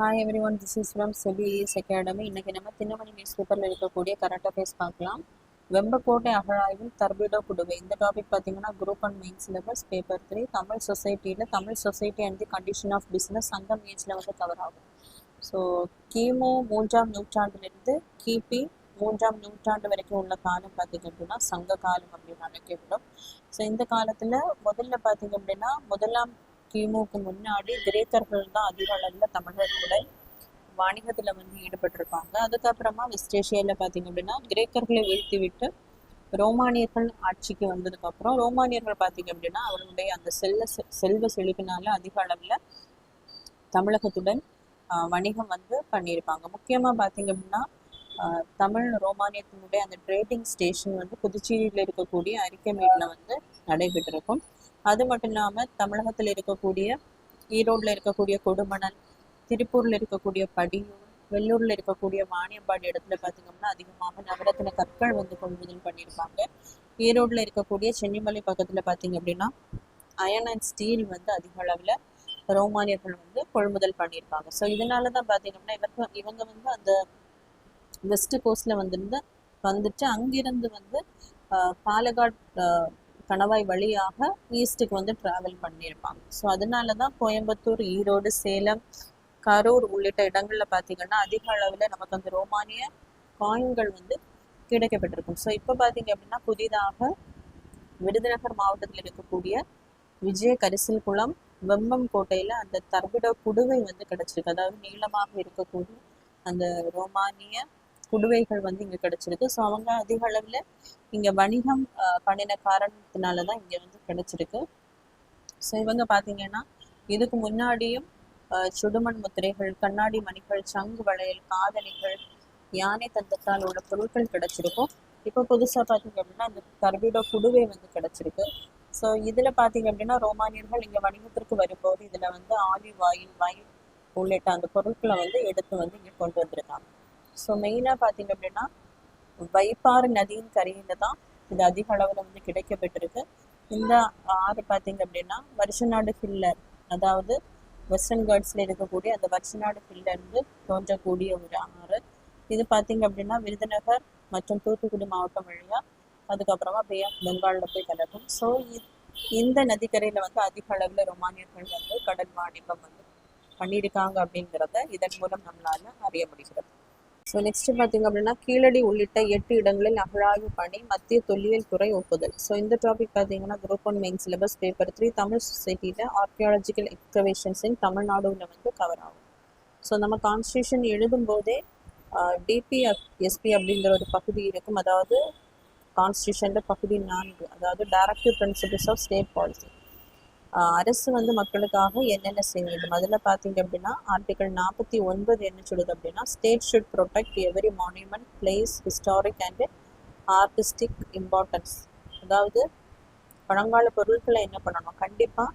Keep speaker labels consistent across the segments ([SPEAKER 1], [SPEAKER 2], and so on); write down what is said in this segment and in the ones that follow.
[SPEAKER 1] Hi every one, this is from SEBI academy. இன்னைக்கு நம்ம Dinamani news பேப்பரில் இருக்கக்கூடிய கரண்ட் அஃபேர்ஸ் பார்க்கலாம். வெம்பக்கோட்டை அகழாய்வில் தர்பிடோ குடுவை. இந்த டாபிக் பார்த்தீங்கன்னா group and main syllabus paper 3 Tamil சொசைட்டியில் Tamil society and the condition of business Sangam ஏஜில் வந்து கவர் ஆகும். ஸோ கிமு 3ஆம் நூற்றாண்டிலிருந்து கிபி 3ஆம் நூற்றாண்டு வரைக்கும் உள்ள காலம் பார்த்தீங்க அப்படின்னா சங்க காலம் அப்படின்னு அழைக்கப்படும். ஸோ இந்த காலத்தில் முதல்ல பார்த்தீங்க அப்படின்னா முதலாம் கிமுக்கு முன்னாடி கிரேக்கர்கள் தான் அதிக அளவில் தமிழர்களுடன் வாணிகத்தில் வந்து ஈடுபட்டிருப்பாங்க. அதுக்கப்புறமா வெஸ்ட் ஏஷியாவில் பார்த்தீங்க அப்படின்னா கிரேக்கர்களை வீழ்த்தி விட்டு ரோமானியர்கள் ஆட்சிக்கு வந்ததுக்கப்புறம் ரோமானியர்கள் பார்த்தீங்க அப்படின்னா அவர்களுடைய அந்த செல்வ செழிப்பினால அதிக அளவில் தமிழகத்துடன் வணிகம் வந்து பண்ணியிருப்பாங்க. முக்கியமாக பார்த்தீங்க அப்படின்னா தமிழ் ரோமானியத்தினுடைய அந்த ட்ரேடிங் ஸ்டேஷன் வந்து புதுச்சேரியில் இருக்கக்கூடிய அரிக்கமேட்டில் வந்து நடைபெற்றிருக்கும். அது மட்டும் இல்லாமல் தமிழகத்தில் இருக்கக்கூடிய ஈரோட்டில் இருக்கக்கூடிய கொடுமணல், திருப்பூரில் இருக்கக்கூடிய படியூர், வெள்ளூரில் இருக்கக்கூடிய வாணியம்பாடி இடத்துல பார்த்தீங்கன்னா அதிகமாக நவரத்தின கற்கள் வந்து கொள்முதல் பண்ணியிருப்பாங்க. ஈரோட்டில் இருக்கக்கூடிய சென்னிமலை பக்கத்தில் பார்த்தீங்க அப்படின்னா அயன் அண்ட் ஸ்டீல் வந்து அதிக அளவில் ரோமானியர்கள் வந்து கொள்முதல் பண்ணியிருப்பாங்க. ஸோ இதனால தான் பார்த்தீங்கன்னா இவங்க வந்து அந்த வெஸ்ட் கோஸ்டில் வந்துட்டு அங்கிருந்து வந்து பாலகாட் கணவாய் வழியாக ஈஸ்ட்டுக்கு வந்து ட்ராவல் பண்ணியிருப்பாங்க. ஸோ அதனால தான் கோயம்புத்தூர், ஈரோடு, சேலம், கரூர் உள்ளிட்ட இடங்களில் பார்த்தீங்கன்னா அதிக அளவில் நமக்கு அந்த ரோமானிய காயின்கள் வந்து கிடைக்கப்பட்டிருக்கும். ஸோ இப்போ பார்த்தீங்க அப்படின்னா புதிதாக விருதுநகர் மாவட்டத்தில் இருக்கக்கூடிய விஜய கரிசல் குளம் வெம்பம் கோட்டையில் அந்த தர்பிடோ குடுவை வந்து கிடைச்சிருக்கு. அதாவது நீளமாக இருக்கக்கூடிய அந்த ரோமானிய குடுவைகள் வந்து இங்கே கிடைச்சிருக்கு. ஸோ அவங்க அதிக அளவில் இங்கே வணிகம் பண்ணின காரணத்தினால தான் இங்கே வந்து கிடைச்சிருக்கு. ஸோ இவங்க பார்த்தீங்கன்னா இதுக்கு முன்னாடியும் சுடுமண் முத்திரைகள், கண்ணாடி மணிகள், சங்கு வளையல், காதணிகள், யானை தந்தத்தால் உள்ள பொருட்கள் கிடைச்சிருக்கும். இப்போ புதுசாக பார்த்தீங்க அப்படின்னா இந்த தர்பிடோ குடுவை வந்து கிடைச்சிருக்கு. ஸோ இதில் பார்த்தீங்க அப்படின்னா ரோமானியர்கள் இங்கே வணிகத்திற்கு வரும்போது இதில் வந்து ஆலிவ் ஆயில், வைன் உள்ளிட்ட அந்த பொருட்களை வந்து எடுத்து வந்து இங்கே கொண்டு வந்திருக்காங்க. ஸோ மெயினாக பார்த்தீங்க அப்படின்னா வைப்பாறு நதியின் கரையில் தான் இது அதிக அளவில் வந்து கிடைக்கப்பட்டிருக்கு. இந்த ஆறு பார்த்தீங்க அப்படின்னா வருஷநாடு ஹில்லர், அதாவது வெஸ்டர்ன் காட்ஸில் இருக்கக்கூடிய அந்த வருஷநாடு ஹில்லருந்து தோன்றக்கூடிய ஒரு ஆறு. இது பார்த்தீங்க அப்படின்னா விருதுநகர் மற்றும் தூத்துக்குடி மாவட்டம் வழியாக அதுக்கப்புறமா பே ஆஃப் பெங்காலில் போய் கலக்கும். ஸோ இந்த நதிக்கரையில் வந்து அதிக அளவில் ரோமானியர்கள் வந்து கடல் வாணிபம் வந்து பண்ணியிருக்காங்க அப்படிங்கிறத இதன் மூலம் நம்மளால அறிய முடிகிறது. ஸோ நெக்ஸ்ட் பார்த்தீங்க அப்படின்னா கீழடி உள்ளிட்ட 8 இடங்களில் அகழாய்வு பணி மத்திய தொல்லியல் துறை ஒப்புதல். ஸோ இந்த டாபிக் பார்த்தீங்கன்னா group one main syllabus paper 3 Tamil சொசைட்டியில் ஆர்கியாலஜிக்கல் எக்ஸ்கவேஷன்ஸ் இன் தமிழ்நாடுல வந்து கவர் ஆகும். ஸோ நம்ம கான்ஸ்டியூஷன் எழுதும் போதே டிபிஎஸ்பி அப்படிங்கிற ஒரு பகுதி இருக்கும். அதாவது கான்ஸ்டியூஷனில் பகுதி 4, அதாவது directive principles of state policy. அரசு வந்து மக்களுக்காக என்னென்ன செய்ய வேண்டும் அதில் பார்த்தீங்க அப்படின்னா ஆர்டிகல் 49 என்ன சொல்லுது அப்படின்னா state should protect every monument, place, historic and artistic importance. அதாவது பழங்கால பொருட்களை என்ன பண்ணணும், கண்டிப்பாக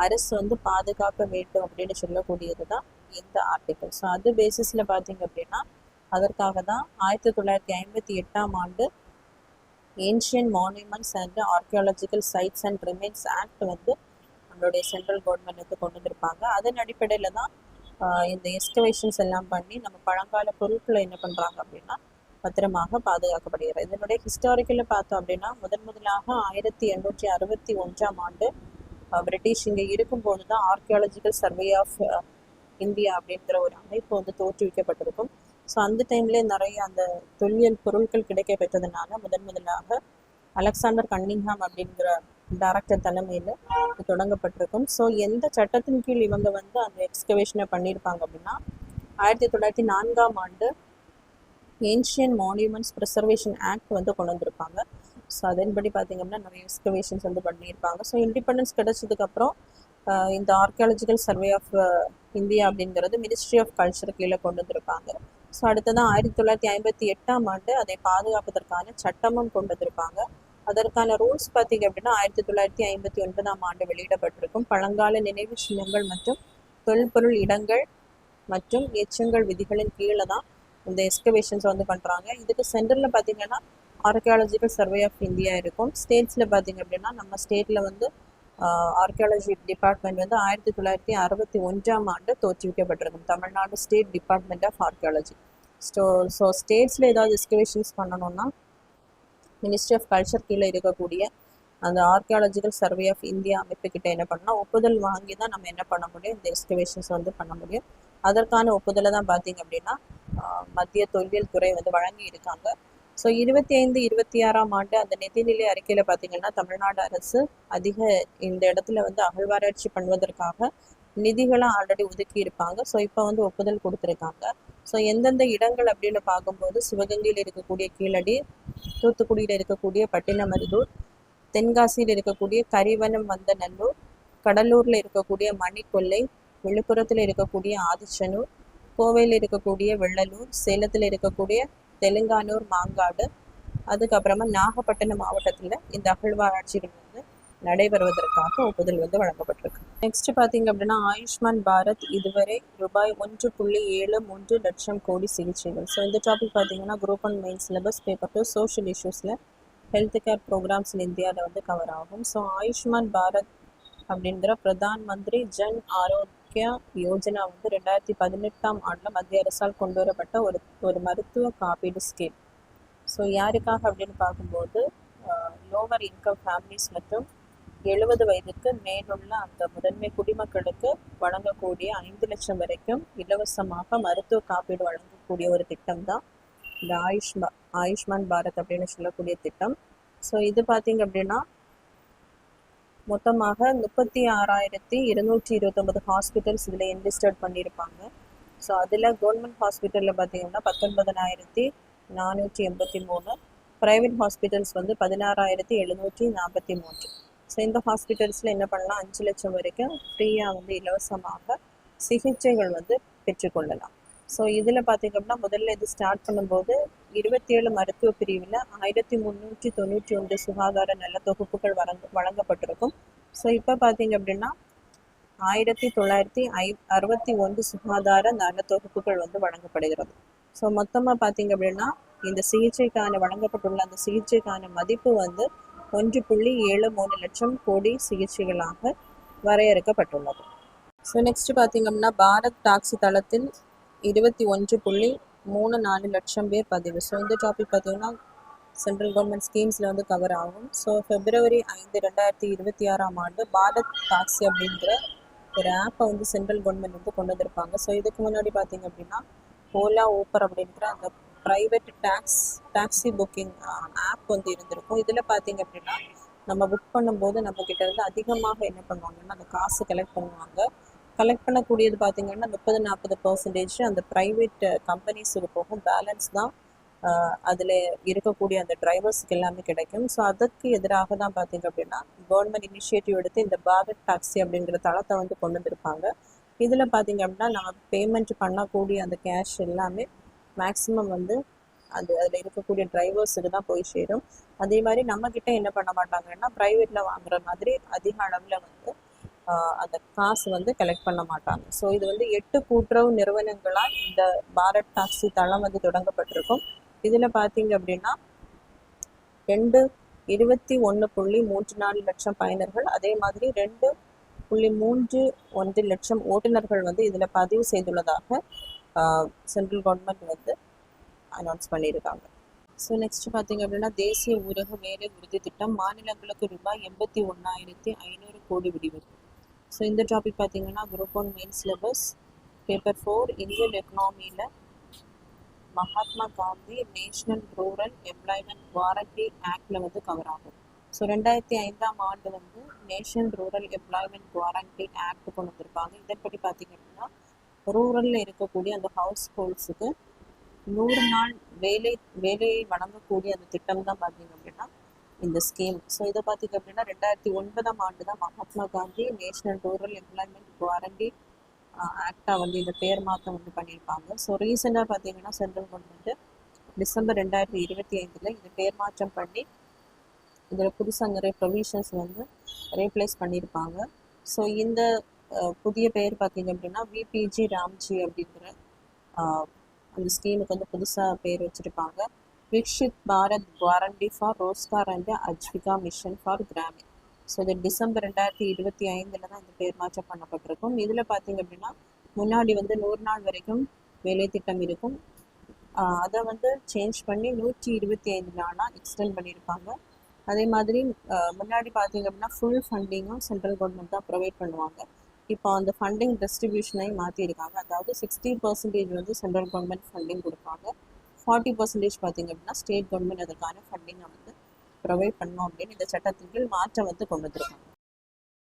[SPEAKER 1] அரசு வந்து பாதுகாக்க வேண்டும் அப்படின்னு சொல்லக்கூடியது தான் இந்த ஆர்டிகல். ஸோ அது பேசிஸில் பார்த்தீங்க அப்படின்னா அதற்காக தான் 1958ஆம் ஆண்டு ancient monuments and archaeological sides and remains act வந்து நம்மளுடைய சென்ட்ரல் கவர்மெண்ட் வந்து கொண்டு வந்திருப்பாங்க. அதன் அடிப்படையில் தான் இந்த எக்ஸ்கவேஷன்ஸ் எல்லாம் பண்ணி நம்ம பழங்கால பொருட்களை என்ன பண்ணுறாங்க அப்படின்னா பத்திரமாக பாதுகாக்கப்படுகிறது. இதனுடைய ஹிஸ்டாரிக்கலில் பார்த்தோம் அப்படின்னா முதலாக 1861ஆம் ஆண்டு பிரிட்டிஷ் இங்கே இருக்கும்போது தான் ஆர்கியாலஜிக்கல் சர்வே ஆஃப் இந்தியா அப்படிங்கிற ஒரு அமைப்பு வந்து தோற்றுவிக்கப்பட்டிருக்கும். ஸோ அந்த டைம்லேயே நிறைய அந்த தொல்லியல் பொருட்கள் கிடைக்க பெற்றதுனால முதலாக அலெக்சாண்டர் கன்னிங்ஹாம் அப்படிங்கிற டைரக்டர் தலைமையில் தொடங்கப்பட்டிருக்கும். ஸோ எந்த சட்டத்தின் கீழ் இவங்க வந்து அந்த எக்ஸ்கவேஷனை பண்ணியிருப்பாங்க அப்படின்னா 1904ஆம் ஆண்டு ஏன்ஷியன் மான்யூமெண்ட்ஸ் ப்ரிசர்வேஷன் ஆக்ட் வந்து கொண்டு வந்திருப்பாங்க. ஸோ அதன்படி பார்த்தீங்க அப்படின்னா நிறைய எக்ஸ்கவேஷன்ஸ் வந்து பண்ணியிருப்பாங்க. ஸோ இண்டிபெண்டன்ஸ் கிடைச்சதுக்கப்புறம் இந்த ஆர்கியாலஜிக்கல் சர்வே ஆஃப் இந்தியா அப்படிங்கிறது மினிஸ்ட்ரி ஆஃப் கல்ச்சர் கீழே கொண்டு வந்திருப்பாங்க. ஸோ அடுத்ததான் 1958ஆம் ஆண்டு அதை பாதுகாப்பதற்கான சட்டமும் கொண்டு வந்திருப்பாங்க. அதற்கான ரூல்ஸ் பார்த்தீங்க அப்படின்னா 1959ஆம் ஆண்டு வெளியிடப்பட்டிருக்கும். பழங்கால நினைவு சின்னங்கள் மற்றும் தொல்பொருள் இடங்கள் மற்றும் எச்சங்கள் விதிகளின் கீழே தான் இந்த எக்ஸ்கவேஷன்ஸ் வந்து பண்ணுறாங்க. இதுக்கு சென்டரில் பார்த்தீங்கன்னா ஆர்கியாலஜிக்கல் சர்வே ஆஃப் இந்தியா இருக்கும். ஸ்டேட்ஸில் பார்த்தீங்க அப்படின்னா நம்ம ஸ்டேட்டில் வந்து ஆர்கியாலஜி டிபார்ட்மெண்ட் வந்து 1961 தோற்றுவிக்கப்பட்டிருக்கும். Tamil Nadu state department of archaeology. So ஸ்டேட்ஸில் ஏதாவது எக்ஸ்கவேஷன்ஸ் பண்ணணும்னா மினிஸ்ட்ரி ஆஃப் கல்ச்சர் கீழே இருக்கக்கூடிய அந்த ஆர்கியாலஜிக்கல் சர்வே ஆஃப் இந்தியா அமைப்புக்கிட்ட என்ன பண்ணால் ஒப்புதல் வாங்கி தான் நம்ம என்ன பண்ண முடியும், இந்த எக்ஸ்கவேஷன்ஸ் வந்து பண்ண முடியும். அதற்கான ஒப்புதலை தான் பார்த்தீங்க அப்படின்னா மத்திய தொல்லியல் துறை வந்து வழங்கி இருக்காங்க. ஸோ 25-26 அந்த நிதிநிலை அறிக்கையில் பார்த்தீங்கன்னா தமிழ்நாடு அரசு அதிக இந்த இடத்துல வந்து அகழ்வாராய்ச்சி பண்ணுவதற்காக நிதிகளை ஆல்ரெடி ஒதுக்கி இருப்பாங்க. ஸோ இப்போ வந்து ஒப்புதல் கொடுத்துருக்காங்க. ஸோ எந்தெந்த இடங்கள் அப்படின்னு பார்க்கும்போது சிவகங்கையில் இருக்கக்கூடிய கீழடி, தூத்துக்குடியில் இருக்கக்கூடிய பட்டினமருதூர், தென்காசியில் இருக்கக்கூடிய கரிவனம் வந்தநல்லூர், கடலூரில் இருக்கக்கூடிய மணிக்கொல்லை, விழுப்புரத்தில் இருக்கக்கூடிய ஆதிச்சனூர், கோவையில் இருக்கக்கூடிய வெள்ளலூர், சேலத்தில் இருக்கக்கூடிய தெலுங்கானூர் மாங்காடு, அதுக்கப்புறமா நாகப்பட்டினம் மாவட்டத்தில் இந்த அகழ்வாராய்ச்சிகள் வந்து நடைபெறுவதற்காக ஒப்புதல் வந்து வழங்கப்பட்டிருக்கு. நெக்ஸ்ட் பார்த்தீங்க அப்படின்னா ஆயுஷ்மான் பாரத் இதுவரை ரூபாய் 1.73 லட்சம் கோடி சிகிச்சைகள். ஸோ இந்த டாபிக் பார்த்தீங்கன்னா group 1 main syllabus paper 2 social இஷ்யூஸில் ஹெல்த் கேர் ப்ரோக்ராம்ஸ் இந்தியாவில் வந்து கவர் ஆகும். ஸோ ஆயுஷ்மான் பாரத் அப்படிங்கிற பிரதான் மந்திரி ஜன் ஆரோக்கியா யோஜனா வந்து 2018 மத்திய அரசால் கொண்டு வரப்பட்ட ஒரு மருத்துவ காப்பீடு ஸ்கீம். ஸோ யாருக்காக அப்படின்னு பார்க்கும்போது லோவர் இன்கம் ஃபேமிலிஸ் மற்றும் 70 வயதுக்கு மேலுள்ள அந்த முதன்மை குடிமக்களுக்கு வழங்கக்கூடிய 5 லட்சம் வரைக்கும் இலவசமாக மருத்துவ காப்பீடு வழங்கக்கூடிய ஒரு திட்டம் தான் இந்த ஆயுஷ்மான் பாரத் அப்படின்னு சொல்லக்கூடிய திட்டம். ஸோ இது பார்த்தீங்க அப்படின்னா மொத்தமாக 36,229 ஹாஸ்பிட்டல்ஸ் இதில் இன்வெஸ்டட் பண்ணியிருப்பாங்க. ஸோ அதில் கவர்மெண்ட் ஹாஸ்பிட்டலில் பார்த்தீங்கன்னா 19,483, ப்ரைவேட் ஹாஸ்பிட்டல்ஸ் வந்து 16,743. ஸோ இந்த ஹாஸ்பிட்டல்ஸில் என்ன பண்ணலாம், 5 லட்சம் வரைக்கும் ஃப்ரீயாக வந்து இலவசமாக சிகிச்சைகள் வந்து பெற்றுக்கொள்ளலாம். ஸோ இதில் பார்த்திங்க அப்படின்னா முதல்ல இது ஸ்டார்ட் பண்ணும்போது 27 மருத்துவ பிரிவில் 1391 சுகாதார நல தொகுப்புகள் வழங்கப்பட்டிருக்கும். ஸோ இப்போ பார்த்தீங்க அப்படின்னா 1961 சுகாதார நல தொகுப்புகள் வந்து வழங்கப்படுகிறது. ஸோ மொத்தமாக பார்த்தீங்க அப்படின்னா இந்த சிகிச்சைக்கான வழங்கப்பட்டுள்ள அந்த சிகிச்சைக்கான மதிப்பு வந்து 1.73 லட்சம் கோடி சிகிச்சைகளாக வரையறுக்கப்பட்டுள்ளது. ஸோ நெக்ஸ்ட் பார்த்தீங்க அப்படின்னா பாரத் டாக்ஸி தளத்தில் 21.34 லட்சம் பேர் பதிவு. ஸோ இந்த டாபிக் பார்த்தீங்கன்னா சென்ட்ரல் கவர்மெண்ட் ஸ்கீம்ஸில் வந்து கவர் ஆகும். ஸோ February 5, 2026 பாரத் டாக்ஸி அப்படிங்கிற ஒரு ஆப்பை வந்து சென்ட்ரல் கவர்மெண்ட் வந்து கொண்டு வந்திருப்பாங்க. ஸோ இதுக்கு முன்னாடி பார்த்தீங்க அப்படின்னா ஓலா ஊப்பர் அப்படிங்கிற அந்த ப்ரைவேட் டாக்ஸி புக்கிங் ஆப் வந்து இருந்திருக்கும். இதில் பார்த்தீங்க அப்படின்னா நம்ம புக் பண்ணும்போது நம்மக்கிட்ட இருந்து அதிகமாக என்ன பண்ணுவாங்கன்னா அந்த காசு கலெக்ட் பண்ணுவாங்க. கலெக்ட் பண்ணக்கூடியது பார்த்தீங்கன்னா 30-40% அந்த ப்ரைவேட் கம்பெனிஸுக்கு போகும். பேலன்ஸ் தான் அதில் இருக்கக்கூடிய அந்த டிரைவர்ஸுக்கு எல்லாமே கிடைக்கும். ஸோ அதற்கு எதிராக தான் பார்த்தீங்க அப்படின்னா கவர்மெண்ட் இனிஷியேட்டிவ் எடுத்து இந்த பாரத் டாக்ஸி அப்படிங்கிற தளத்தை வந்து கொண்டு வந்திருப்பாங்க. இதில் பார்த்தீங்க அப்படின்னா நம்ம பேமெண்ட் பண்ணக்கூடிய அந்த கேஷ் எல்லாமே மேக்ஸிமம் வந்து அதில் இருக்கக்கூடிய டிரைவர்ஸுக்கு தான் போய் சேரும். அதே மாதிரி நம்மக்கிட்ட என்ன பண்ண மாட்டாங்கன்னா ப்ரைவேட்டில் வாங்குற மாதிரி அதிக அளவில் வந்து அந்த காசு வந்து கலெக்ட் பண்ண மாட்டாங்க. ஸோ இது வந்து 8 கூட்டுறவு நிறுவனங்களால் இந்த பாரத் டாக்ஸி தளம் வந்து தொடங்கப்பட்டிருக்கும். இதில் பார்த்தீங்க அப்படின்னா 21.34 லட்சம் பயனர்கள், அதே மாதிரி 2.31 லட்சம் ஓட்டுநர்கள் வந்து இதில் பதிவு செய்துள்ளதாக சென்ட்ரல் கவர்மெண்ட் வந்து அனௌன்ஸ் பண்ணியிருக்காங்க. ஸோ நெக்ஸ்ட் பார்த்தீங்க அப்படின்னா தேசிய ஊரக வேலை உறுதி திட்டம் மாநிலங்களுக்கு ரூபாய் 81,500 கோடி விடுவிப்பு. ஸோ இந்த டாபிக் பார்த்தீங்கன்னா group 1 main syllabus paper 4 Indian எக்கனாமியில் Mahatma Gandhi national rural employment guarantee ஆக்டில் வந்து கவர் ஆகும். ஸோ 2005 வந்து national rural employment guarantee act கொண்டு வந்திருப்பாங்க. இதன்படி பார்த்தீங்க அப்படின்னா ரூரலில் இருக்கக்கூடிய அந்த ஹவுஸ் ஹோல்ட்ஸுக்கு 100 நாள் வேலையை வழங்கக்கூடிய அந்த திட்டம் தான் பார்த்தீங்க அப்படின்னா இந்த ஸ்கீம். ஸோ இதை பார்த்தீங்க அப்படின்னா 2009 தான் Mahatma Gandhi national rural employment guarantee ஆக்டாக வந்து இந்த பேர் மாற்றம் வந்து பண்ணியிருப்பாங்க. ஸோ ரீசெண்டாக பார்த்தீங்கன்னா சென்ட்ரல் கவர்மெண்ட்டு டிசம்பர் 2025 இது பேர் மாற்றம் பண்ணி இதில் புதுசாக நிறைய ப்ரொவிஷன்ஸ் வந்து ரீப்ளேஸ் பண்ணியிருப்பாங்க. ஸோ இந்த புதிய பெயர் பார்த்தீங்க அப்படின்னா விபிஜி ராம்ஜி அப்படிங்கிற அந்த ஸ்கீமுக்கு வந்து புதுசாக பேர் வச்சுருப்பாங்க. Viksit Bharat guarantee for Rozgar and Ajeevika mission for Gramin. So இது டிசம்பர் 2025 தான் இந்த பேர் மாற்றம் பண்ணப்பட்டிருக்கும். இதில் பார்த்தீங்க அப்படின்னா முன்னாடி வந்து 100 நாள் வரைக்கும் வேலை திட்டம் இருக்கும். அதை வந்து சேஞ்ச் பண்ணி 125 நாளாக எக்ஸ்டெண்ட் பண்ணியிருப்பாங்க. அதே மாதிரி முன்னாடி பார்த்தீங்க அப்படின்னா ஃபுல் ஃபண்டிங்கும் சென்ட்ரல் கவர்மெண்ட் தான் ப்ரொவைட் பண்ணுவாங்க. இப்போ அந்த ஃபண்டிங் டிஸ்ட்ரிபியூஷனையும் மாற்றிருக்காங்க. அதாவது 60% வந்து சென்ட்ரல் கவர்மெண்ட் ஃபண்டிங் கொடுப்பாங்க, 40% பார்த்தீங்க அப்படின்னா ஸ்டேட் கவர்மெண்ட் அதுக்கான ஃபண்டிங்கை வந்து ப்ரொவைட் பண்ணணும் அப்படின்னு இந்த சட்டத்தின் கீழ் மாற்றம் வந்து கொண்டு வந்திருக்காங்க.